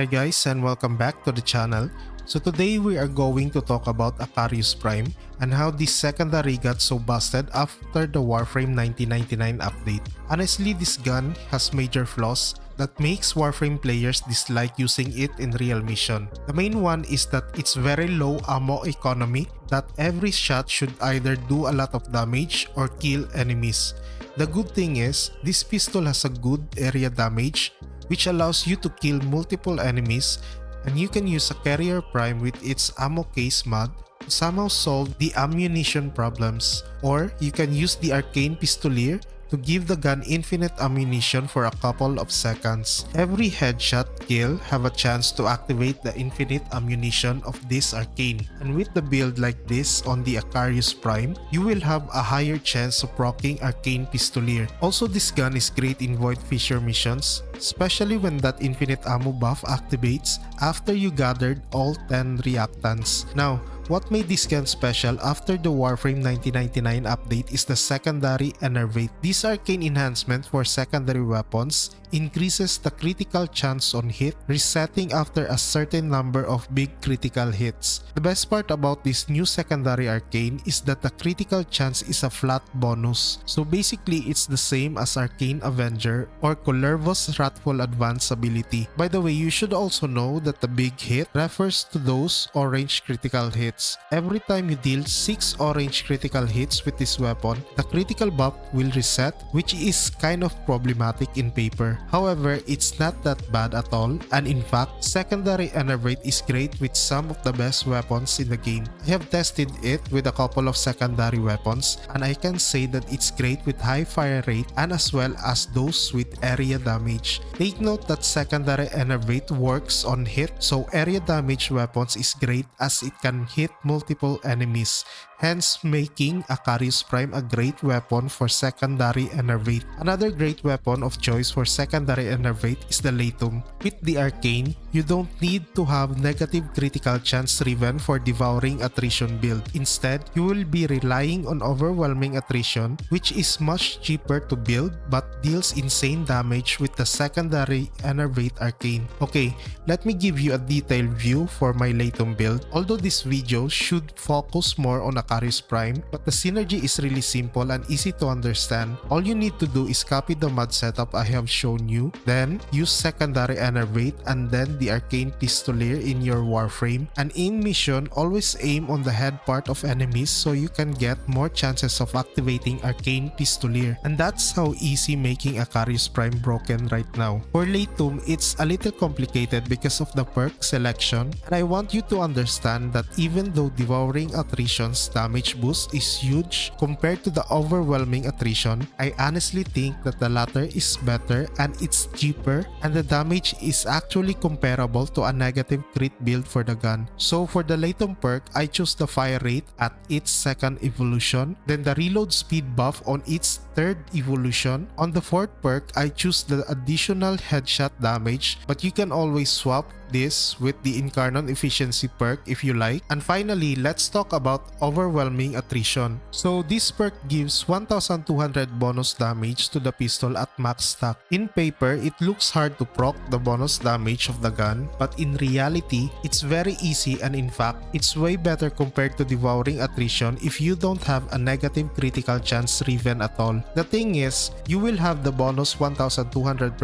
Hi guys and welcome back to the channel. So today we are going to talk about Acarius Prime and how this secondary got so busted after the Warframe 1999 update. Honestly, this gun has major flaws that makes Warframe players dislike using it in real mission. The main one is that it's very low ammo economy, that every shot should either do a lot of damage or kill enemies. The good thing is, this pistol has a good area damage which allows you to kill multiple enemies, and you can use a Carrier Prime with its ammo case mod to somehow solve the ammunition problems. Or you can use the Arcane Pistolier to give the gun infinite ammunition for a couple of seconds. Every headshot kill have a chance to activate the infinite ammunition of this Arcane, and with the build like this on the Acarius Prime, you will have a higher chance of proccing Arcane Pistolier. Also, this gun is great in Void Fissure missions, especially when that infinite ammo buff activates after you gathered all 10 reactants. Now, what made this gun special after the Warframe 1999 update is the secondary Enervate. This arcane enhancement for secondary weapons increases the critical chance on hit, resetting after a certain number of big critical hits. The best part about this new secondary arcane is that the critical chance is a flat bonus. So basically, it's the same as Arcane Avenger or Kullervo's Wrathful Advance ability. By the way, you should also know that the big hit refers to those orange critical hits. Every time you deal 6 orange critical hits with this weapon, the critical buff will reset, which is kind of problematic in paper. However, it's not that bad at all, and in fact, secondary Enervate is great with some of the best weapons in the game. I have tested it with a couple of secondary weapons, and I can say that it's great with high fire rate and as well as those with area damage. Take note that secondary Enervate works on hit, so area damage weapons is great as it can hit multiple enemies, hence making Acarius Prime a great weapon for secondary Enervate. Another great weapon of choice for secondary Enervate is the Latum. With the Arcane, you don't need to have negative critical chance Riven for devouring attrition build. Instead, you will be relying on overwhelming attrition, which is much cheaper to build but deals insane damage with the secondary Enervate Arcane. Okay, let me give you a detailed view for my Latum build. Although this video should focus more on Acarius Prime, but the synergy is really simple and easy to understand. All you need to do is copy the mod setup I have shown you, then use secondary Enervate and then the Arcane Pistolier in your Warframe, and in mission always aim on the head part of enemies so you can get more chances of activating Arcane Pistolier. And that's how easy making Acarius Prime broken right now. For Latum, it's a little complicated because of the perk selection, and I want you to understand that even though devouring attrition's damage boost is huge compared to the overwhelming attrition, I honestly think that the latter is better and it's cheaper, and the damage is actually comparable to a negative crit build for the gun. So for the Latum perk, I choose the fire rate at its second evolution, then the reload speed buff on its third evolution. On the fourth perk, I choose the additional headshot damage, but you can always swap this with the Incarnon Efficiency perk if you like. And finally, let's talk about Overwhelming Attrition. So this perk gives 1200 bonus damage to the pistol at max stack. In paper, it looks hard to proc the bonus damage of the gun, but in reality, it's very easy, and in fact, it's way better compared to Devouring Attrition if you don't have a negative critical chance Riven at all. The thing is, you will have the bonus 1200%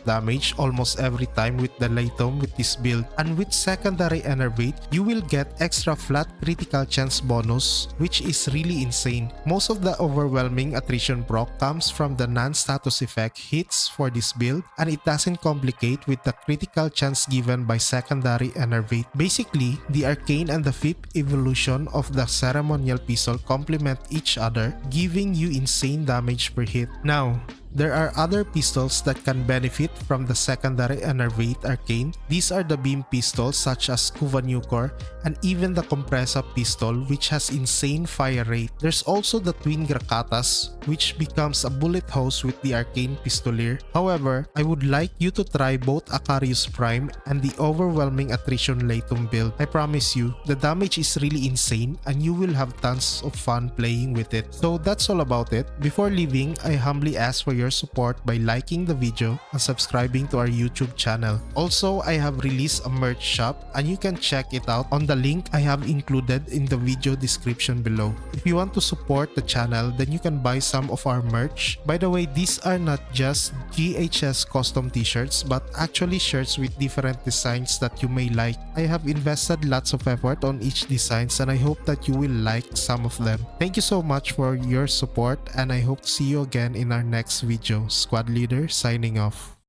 damage almost every time with the Latum with this build, and with secondary Enervate, you will get extra flat critical chance bonus, which is really insane. Most of the overwhelming attrition proc comes from the non-status effect hits for this build, and it doesn't complicate with the critical chance given by secondary Enervate. Basically, the Arcane and the 5th evolution of the ceremonial pistol complement each other, giving you insane damage per hit. Now, there are other pistols that can benefit from the secondary Enervate Arcane. These are the beam pistols such as Kuva Nucor and even the Compressa pistol, which has insane fire rate. There's also the Twin Grakatas, which becomes a bullet hose with the Arcane Pistolier. However, I would like you to try both Acarius Prime and the Overwhelming Attrition Latum build. I promise you, the damage is really insane and you will have tons of fun playing with it. So that's all about it. Before leaving, I humbly ask for your your support by liking the video and subscribing to our YouTube channel. Also, I have released a merch shop and you can check it out on the link I have included in the video description below. If you want to support the channel, then you can buy some of our merch. By the way, these are not just GHS custom t-shirts but actually shirts with different designs that you may like. I have invested lots of effort on each designs and I hope that you will like some of them. Thank you so much for your support and I hope to see you again in our next video. Squad Leader signing off.